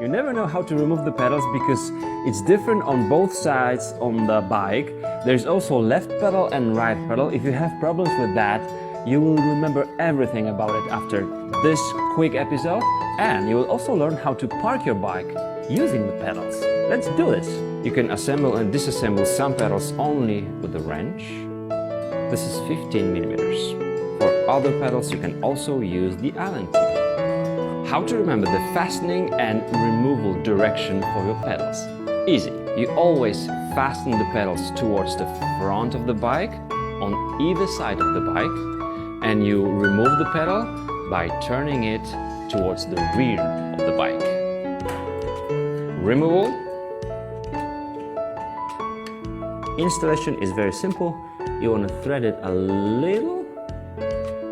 You never know how to remove the pedals because it's different on both sides on the bike. There's also left pedal and right pedal. If you have problems with that, you will remember everything about it after this quick episode, and you will also learn how to park your bike using the pedals. Let's do this. You can assemble and disassemble some pedals only with a wrench. This is 15 millimeters. For other pedals, you can also use the Allen key. How to remember the fastening and removal direction for your pedals? Easy. You always fasten the pedals towards the front of the bike on either side of the bike, and you remove the pedal by turning it towards the rear of the bike. Removal. Installation is very simple. You want to thread it a little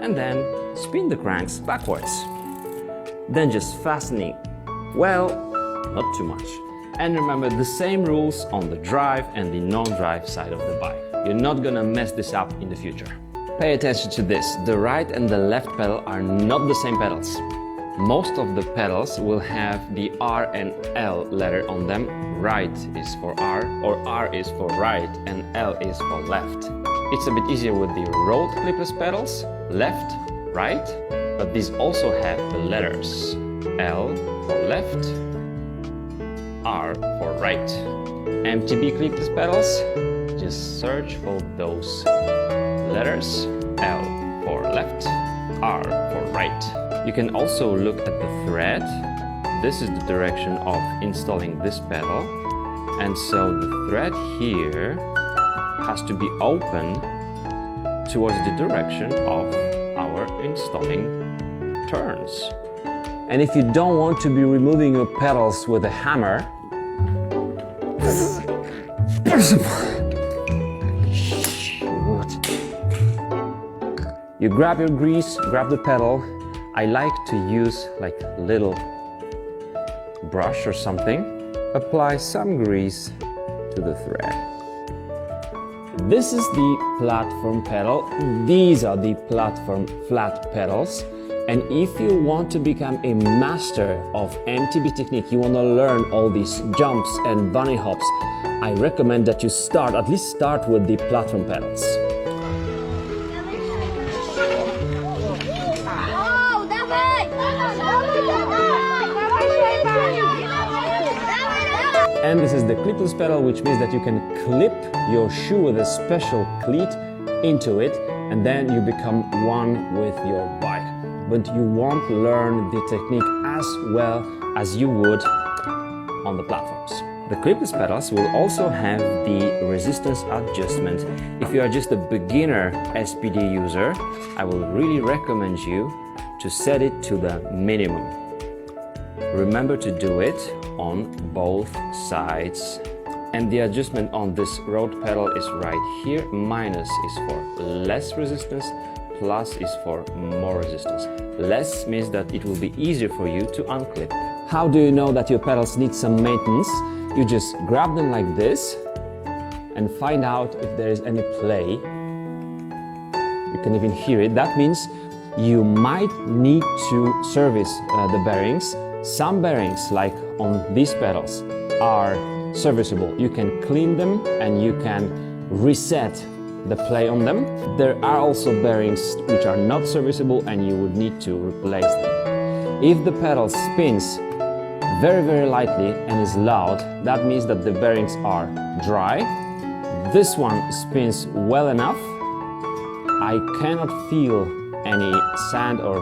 and then spin the cranks backwards. Then just fastening, well, not too much. And remember the same rules on the drive and the non-drive side of the bike. You're not gonna mess this up in the future. Pay attention to this. The right and the left pedal are not the same pedals. Most of the pedals will have the R and L letter on them. Right is for R, or R is for right, and L is for left. It's a bit easier with the road clipless pedals, left, right, but these also have the letters L for left, R for right. MTB clipless pedals, just search for those letters, L for left, R for right. You can also look at the thread. This is the direction of installing this pedal, and so the thread here has to be open towards the direction of our installing turns. And if you don't want to be removing your pedals with a hammer, you grab your grease, grab the pedal. I like to use like a little brush or something. Apply some grease to the thread. This is the platform pedal. These are the platform flat pedals. And if you want to become a master of MTB technique, you want to learn all these jumps and bunny hops, I recommend that you at least start with the platform pedals. And this is the clipless pedal, which means that you can clip your shoe with a special cleat into it, and then you become one with your bike. But you won't learn the technique as well as you would on the platforms. The clipless pedals will also have the resistance adjustment. If you are just a beginner SPD user, I will really recommend you to set it to the minimum. Remember to do it on both sides. And the adjustment on this road pedal is right here. Minus is for less resistance, plus is for more resistance. Less means that it will be easier for you to unclip. How do you know that your pedals need some maintenance? You just grab them like this and find out if there is any play. You can even hear it. That means you might need to service the bearings. Some bearings, like on these pedals, are serviceable. You can clean them and you can reset the play on them. There are also bearings which are not serviceable and you would need to replace them. If the pedal spins very, very lightly and is loud, that means that the bearings are dry. This one spins well enough. I cannot feel any sand or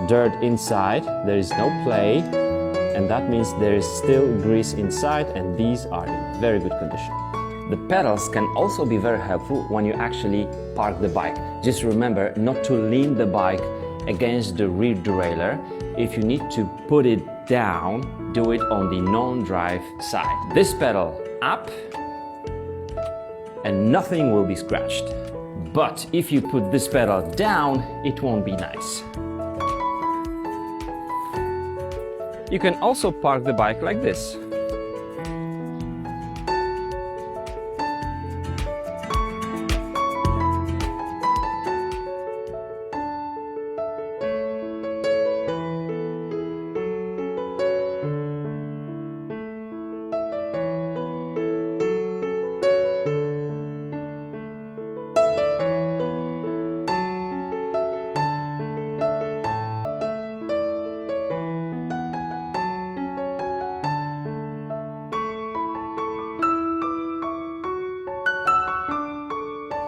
dirt inside. There is no play, and that means there is still grease inside, and these are in very good condition. The pedals can also be very helpful when you actually park the bike. Just remember not to lean the bike against the rear derailleur. If you need to put it down, do it on the non-drive side. This pedal up and nothing will be scratched. But if you put this pedal down, it won't be nice. You can also park the bike like this.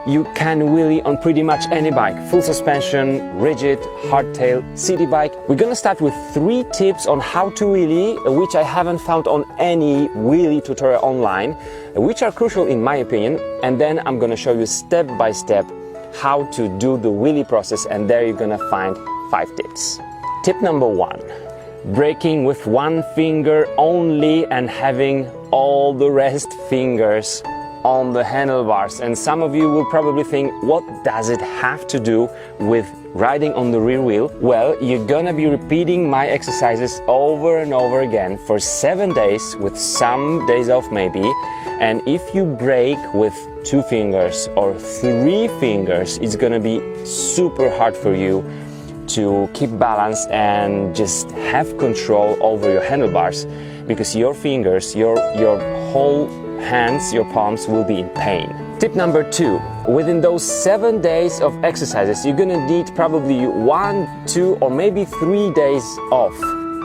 you can wheelie on pretty much any bike. Full suspension, rigid, hardtail, city bike. We're gonna start with 3 tips on how to wheelie, which I haven't found on any wheelie tutorial online, which are crucial in my opinion. And then I'm gonna show you step by step how to do the wheelie process, and there you're gonna find 5 tips. Tip number 1, braking with 1 finger only and having all the rest fingers on the handlebars. And some of you will probably think, what does it have to do with riding on the rear wheel? Well, you're gonna be repeating my exercises over and over again for 7 days with some days off maybe. And if you brake with 2 fingers or 3 fingers, it's gonna be super hard for you to keep balance and just have control over your handlebars, because your fingers, your whole hands, your palms will be in pain. Tip number 2, within those 7 days of exercises, you're gonna need probably 1, 2, or maybe 3 days off.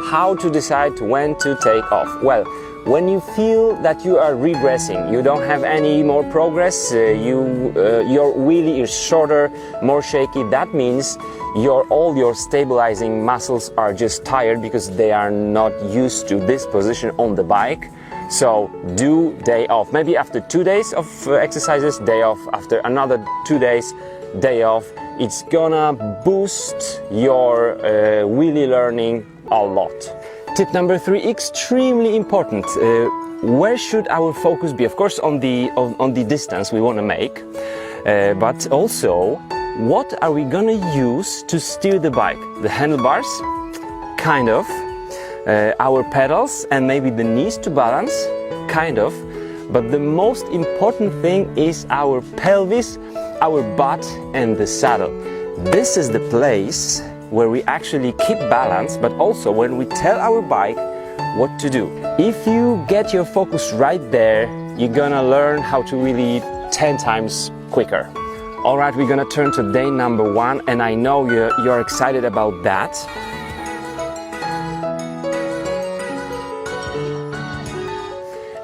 How to decide when to take off? Well, when you feel that you are regressing, you don't have any more progress, your wheelie is shorter, more shaky, that means all your stabilizing muscles are just tired because they are not used to this position on the bike. So do day off. Maybe after 2 days of exercises, day off. After another 2 days, day off. It's gonna boost your wheelie learning a lot. Tip number 3, extremely important. Where should our focus be? Of course, on the distance we want to make, but also, what are we gonna use to steer the bike? The handlebars, kind of. Our pedals and maybe the knees to balance, kind of. But the most important thing is our pelvis, our butt and the saddle. This is the place where we actually keep balance, but also when we tell our bike what to do. If you get your focus right there, you're gonna learn how to wheelie 10 times quicker. All right, we're gonna turn to day number 1, and I know you're excited about that.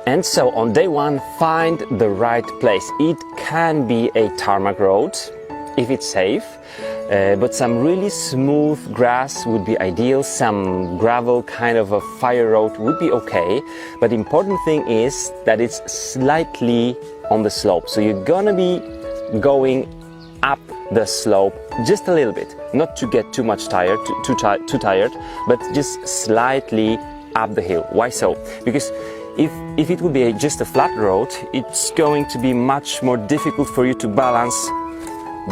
And so on day 1, find the right place. It can be a tarmac road if it's safe, but some really smooth grass would be ideal. Some gravel, kind of a fire road would be okay. But the important thing is that it's slightly on the slope. So you're gonna be going up the slope just a little bit, not to get too much tired, too tired, but just slightly up the hill. Why so? Because if it would be just a flat road, it's going to be much more difficult for you to balance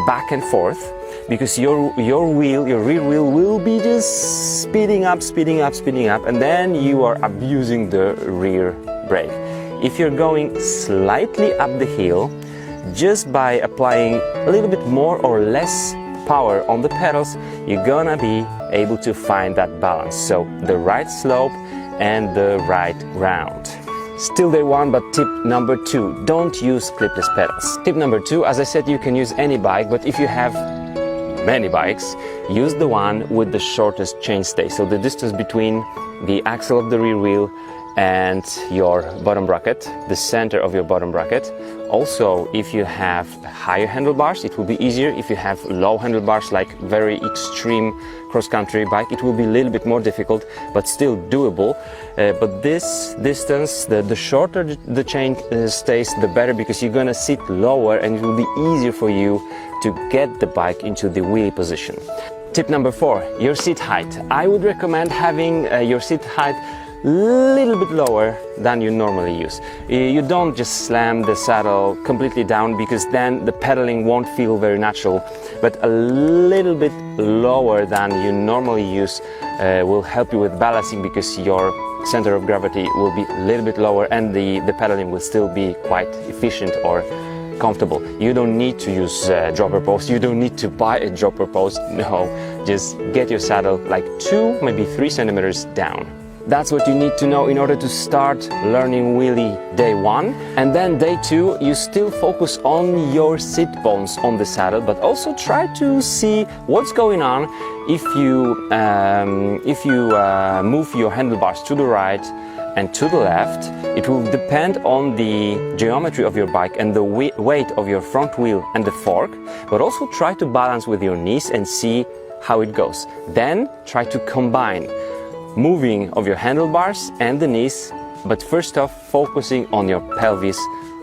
back and forth, because your rear wheel will be just speeding up, and then you are abusing the rear brake. If you're going slightly up the hill, just by applying a little bit more or less power on the pedals, you're gonna be able to find that balance. So the right slope and the right ground. Still day 1, but tip number 2, don't use clipless pedals. Tip number 2, as I said, you can use any bike, but if you have many bikes, use the one with the shortest chainstay. So the distance between the axle of the rear wheel and your bottom bracket, the center of your bottom bracket. Also, if you have higher handlebars, it will be easier. If you have low handlebars, like very extreme cross-country bike, it will be a little bit more difficult, but still doable. But this distance, the shorter the chain stays, the better, because you're gonna sit lower and it will be easier for you to get the bike into the wheelie position. Tip number 4, your seat height. I would recommend having your seat height little bit lower than you normally use. You don't just slam the saddle completely down, because then the pedaling won't feel very natural, but a little bit lower than you normally use will help you with balancing, because your center of gravity will be a little bit lower and the pedaling will still be quite efficient or comfortable. You don't need to use dropper post, you don't need to buy a dropper post, no, just get your saddle like 2, maybe 3 centimeters down. That's what you need to know in order to start learning wheelie day 1. And then day 2, you still focus on your sit bones on the saddle, but also try to see what's going on if you move your handlebars to the right and to the left. It will depend on the geometry of your bike and the weight of your front wheel and the fork, but also try to balance with your knees and see how it goes. Then try to combine moving of your handlebars and the knees, but first off focusing on your pelvis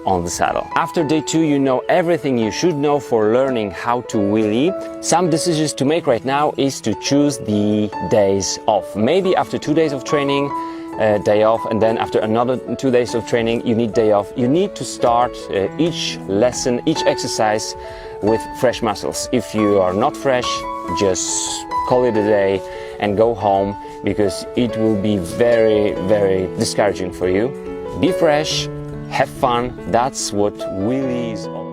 on the saddle. After day 2, you know everything you should know for learning how to wheelie. Some decisions to make right now is to choose the days off. Maybe after 2 days of training, day off, and then after another 2 days of training, you need day off. You need to start each lesson, each exercise with fresh muscles. If you are not fresh, just call it a day and go home, because it will be very, very discouraging for you. Be fresh, have fun. That's what wheelie is all about.